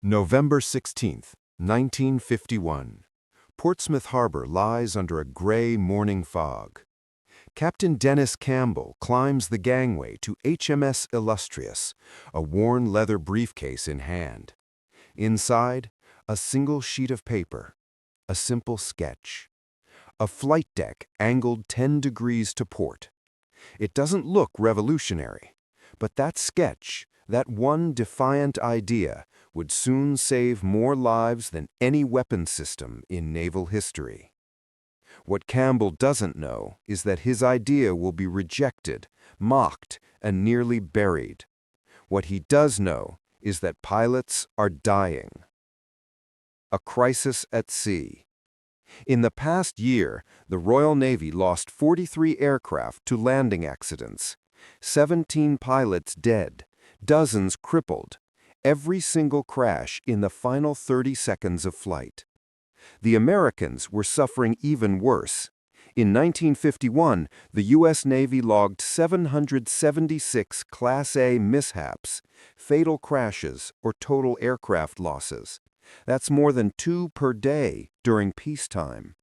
November 16th, 1951. Portsmouth Harbor lies under a gray morning fog. Captain Dennis Campbell climbs the gangway to HMS Illustrious, a worn leather briefcase in hand. Inside, a single sheet of paper, a simple sketch. A flight deck angled 10 degrees to port. It doesn't look revolutionary, but that sketch, that one defiant idea, would soon save more lives than any weapon system in naval history. What Campbell doesn't know is that his idea will be rejected, mocked, and nearly buried. What he does know is that pilots are dying. A crisis at sea. In the past year, the Royal Navy lost 43 aircraft to landing accidents, 17 pilots dead, dozens crippled, every single crash in the final 30 seconds of flight. The Americans were suffering even worse. In 1951, the U.S. Navy logged 776 Class A mishaps, fatal crashes, or total aircraft losses. That's more than 2 per day during peacetime.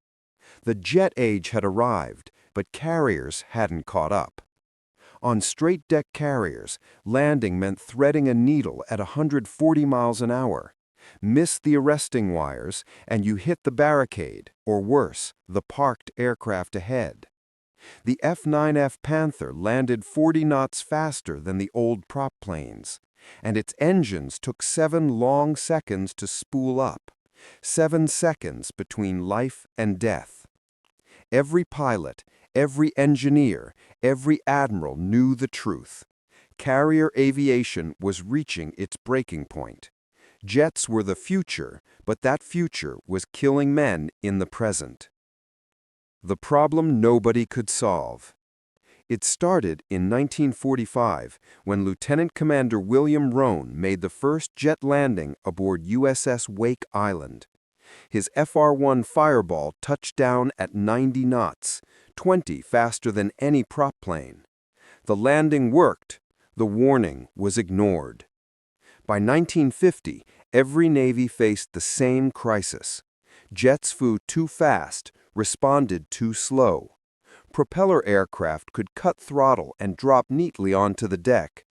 The jet age had arrived, but carriers hadn't caught up. On straight-deck carriers, landing meant threading a needle at 140 miles an hour. Miss the arresting wires, and you hit the barricade, or worse, the parked aircraft ahead. The F9F Panther landed 40 knots faster than the old prop planes, and its engines took 7 long seconds to spool up, 7 seconds between life and death. Every pilot, every engineer, every admiral knew the truth. Carrier aviation was reaching its breaking point. Jets were the future, but that future was killing men in the present. The problem nobody could solve. It started in 1945 when Lieutenant Commander William Roan made the first jet landing aboard USS Wake Island. His FR-1 Fireball touched down at 90 knots, 20 faster than any prop plane. The landing worked. The warning was ignored. By 1950, every Navy faced the same crisis. Jets flew too fast, responded too slow. Propeller aircraft could cut throttle and drop neatly onto the deck.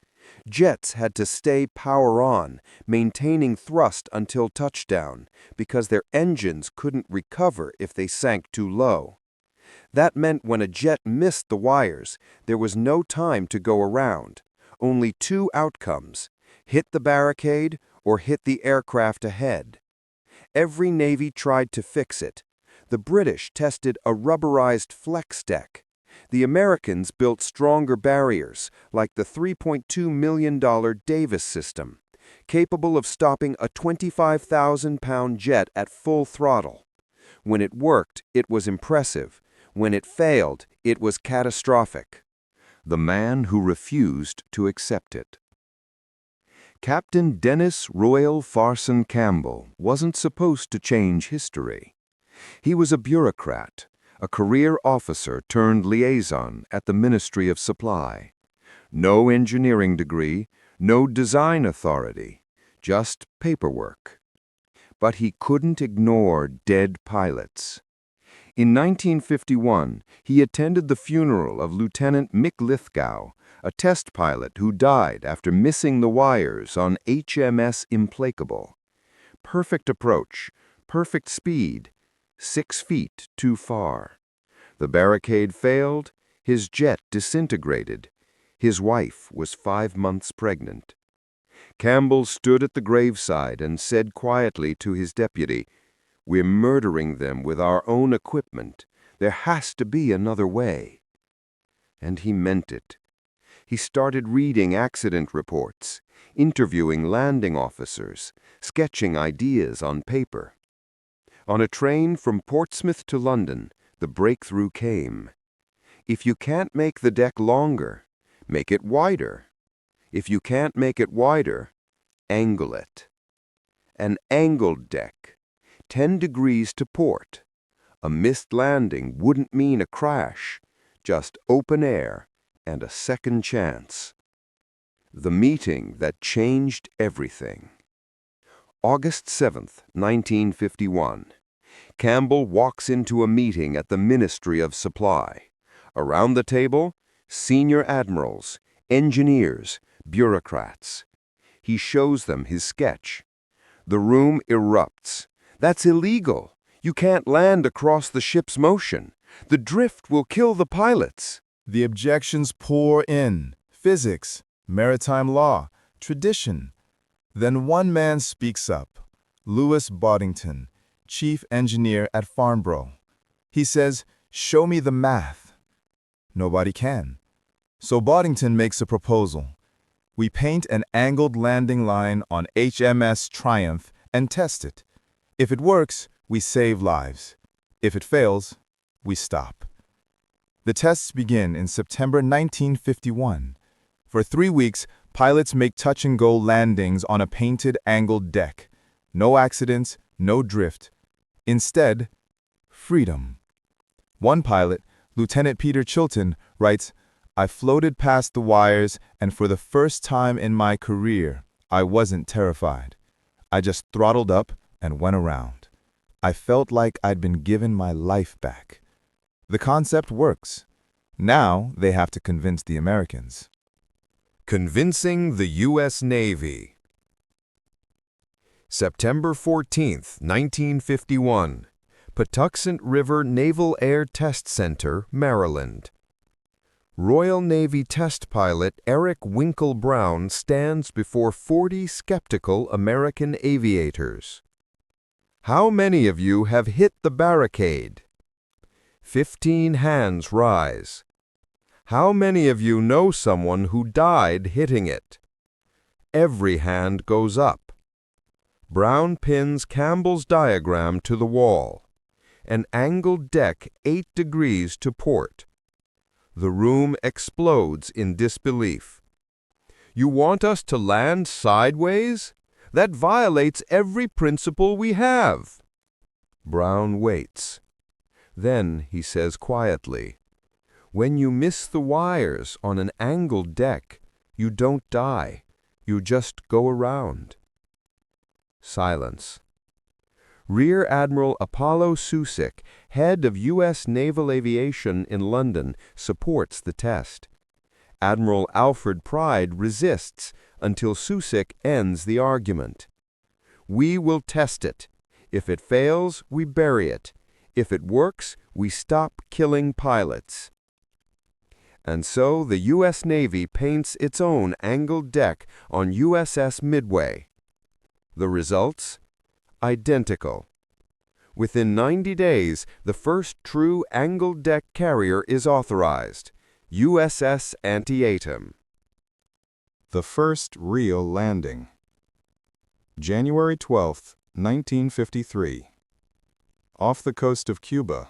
Jets had to stay power on, maintaining thrust until touchdown, because their engines couldn't recover if they sank too low. That meant when a jet missed the wires, there was no time to go around. Only 2 outcomes: hit the barricade or hit the aircraft ahead. Every Navy tried to fix it. The British tested a rubberized flex deck. The Americans built stronger barriers, like the $3.2 million Davis system, capable of stopping a 25,000-pound jet at full throttle. When it worked, it was impressive. When it failed, it was catastrophic. The man who refused to accept it. Captain Dennis Royal Farson Campbell wasn't supposed to change history. He was a bureaucrat, a career officer turned liaison at the Ministry of Supply. No engineering degree, no design authority, just paperwork. But he couldn't ignore dead pilots. In 1951, he attended the funeral of Lieutenant Mick Lithgow, a test pilot who died after missing the wires on HMS Implacable. Perfect approach, perfect speed, 6 feet too far. The barricade failed, his jet disintegrated. His wife was 5 months pregnant. Campbell stood at the graveside and said quietly to his deputy, "We're murdering them with our own equipment. There has to be another way." And he meant it. He started reading accident reports, interviewing landing officers, sketching ideas on paper. On a train from Portsmouth to London, the breakthrough came. If you can't make the deck longer, make it wider. If you can't make it wider, angle it. An angled deck, 10 degrees to port. A missed landing wouldn't mean a crash, just open air and a second chance. The meeting that changed everything. August 7, 1951. Campbell walks into a meeting at the Ministry of Supply. Around the table, senior admirals, engineers, bureaucrats. He shows them his sketch. The room erupts. That's illegal. You can't land across the ship's motion. The drift will kill the pilots. The objections pour in: physics, maritime law, tradition. Then one man speaks up, Louis Boddington, chief engineer at Farnborough. He says, "Show me the math." Nobody can. So Boddington makes a proposal. We paint an angled landing line on HMS Triumph and test it. If it works, we save lives. If it fails, we stop. The tests begin in September 1951. For 3 weeks, pilots make touch-and-go landings on a painted angled deck. No accidents, no drift. Instead, freedom. One pilot, Lieutenant Peter Chilton, writes, "I floated past the wires, and for the first time in my career, I wasn't terrified. I just throttled up and went around. I felt like I'd been given my life back." The concept works. Now they have to convince the Americans. Convincing the U.S. Navy. September 14, 1951. Patuxent River Naval Air Test Center, Maryland. Royal Navy test pilot Eric Winkle Brown stands before 40 skeptical American aviators. How many of you have hit the barricade? 15 hands rise. How many of you know someone who died hitting it? Every hand goes up. Brown pins Campbell's diagram to the wall. An angled deck 8 degrees to port. The room explodes in disbelief. You want us to land sideways? That violates every principle we have. Brown waits. Then he says quietly, "When you miss the wires on an angled deck, you don't die. You just go around." Silence. Rear Admiral Apollo Susick, head of U.S. Naval Aviation in London, supports the test. Admiral Alfred Pride resists until Susick ends the argument. "We will test it. If it fails, we bury it. If it works, we stop killing pilots." And so the U.S. Navy paints its own angled deck on USS Midway. The results? Identical. Within 90 days, the first true angled deck carrier is authorized, USS Antietam. The first real landing. January 12, 1953. Off the coast of Cuba.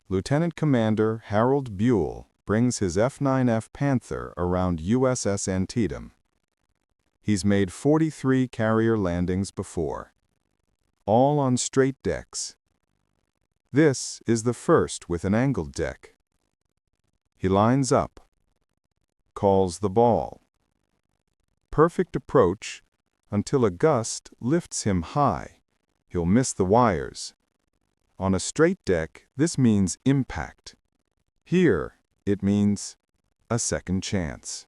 Lieutenant Commander Harold Buell brings his F9F Panther around USS Antietam. He's made 43 carrier landings before, all on straight decks. This is the first with an angled deck. He lines up, calls the ball. Perfect approach until a gust lifts him high. He'll miss the wires. On a straight deck, this means impact. Here, it means a second chance.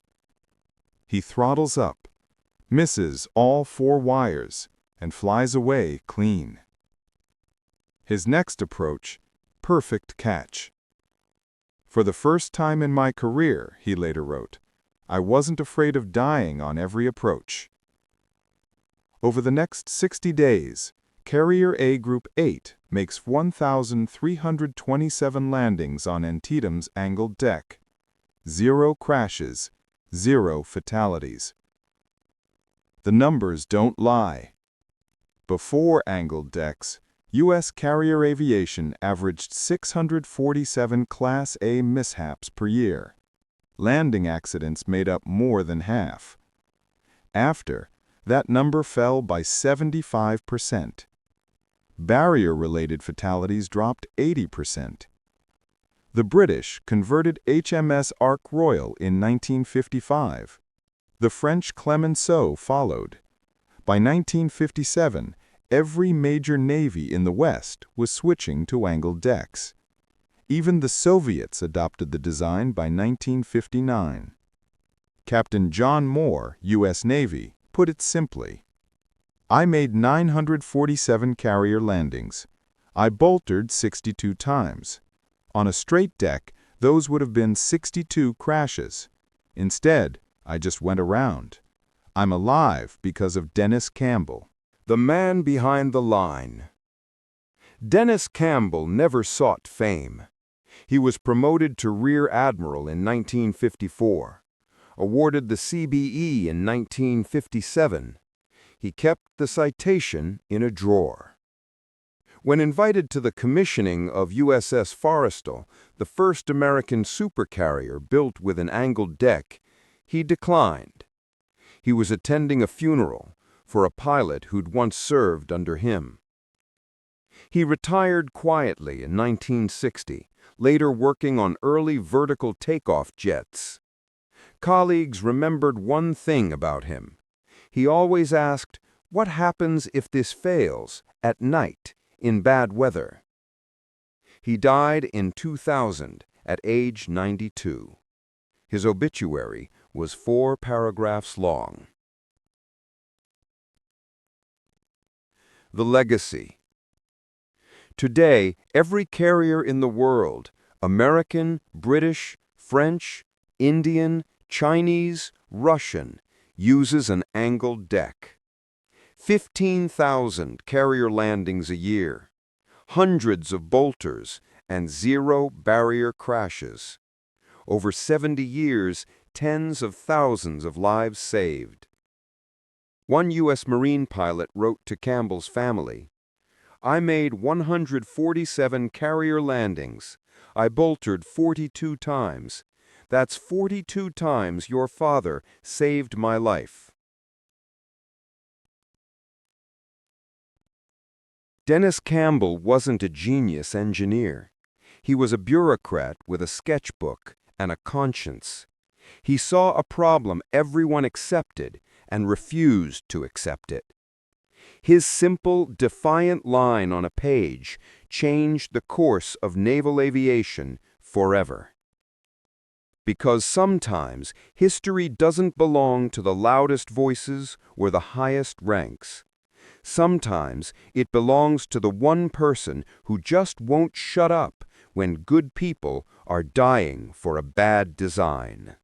He throttles up, misses all 4 wires, and flies away clean. His next approach, perfect catch. "For the first time in my career," he later wrote, "I wasn't afraid of dying on every approach." Over the next 60 days, Carrier A Group 8 makes 1,327 landings on Antietam's angled deck. 0 crashes, 0 fatalities. The numbers don't lie. Before angled decks, U.S. carrier aviation averaged 647 Class A mishaps per year. Landing accidents made up more than half. After, that number fell by 75%. Barrier-related fatalities dropped 80%. The British converted HMS Ark Royal in 1955. The French Clemenceau followed. By 1957, every major navy in the West was switching to angled decks. Even the Soviets adopted the design by 1959. Captain John Moore, U.S. Navy, put it simply, "I made 947 carrier landings. I boltered 62 times. On a straight deck, those would have been 62 crashes. Instead, I just went around. I'm alive because of Dennis Campbell." The man behind the line. Dennis Campbell never sought fame. He was promoted to Rear Admiral in 1954, awarded the CBE in 1957. He kept the citation in a drawer. When invited to the commissioning of USS Forrestal, the first American supercarrier built with an angled deck, he declined. He was attending a funeral for a pilot who'd once served under him. He retired quietly in 1960, later working on early vertical takeoff jets. Colleagues remembered one thing about him. He always asked, "What happens if this fails at night in bad weather?" He died in 2000 at age 92. His obituary was 4 paragraphs long. The legacy. Today, every carrier in the world, American, British, French, Indian, Chinese, Russian, uses an angled deck. 15,000 carrier landings a year, hundreds of bolters, and 0 barrier crashes. Over 70 years, tens of thousands of lives saved. One U.S. Marine pilot wrote to Campbell's family, "I made 147 carrier landings. I boltered 42 times. That's 42 times your father saved my life." Dennis Campbell wasn't a genius engineer. He was a bureaucrat with a sketchbook and a conscience. He saw a problem everyone accepted and refused to accept it. His simple, defiant line on a page changed the course of naval aviation forever. Because sometimes history doesn't belong to the loudest voices or the highest ranks. Sometimes it belongs to the one person who just won't shut up when good people are dying for a bad design.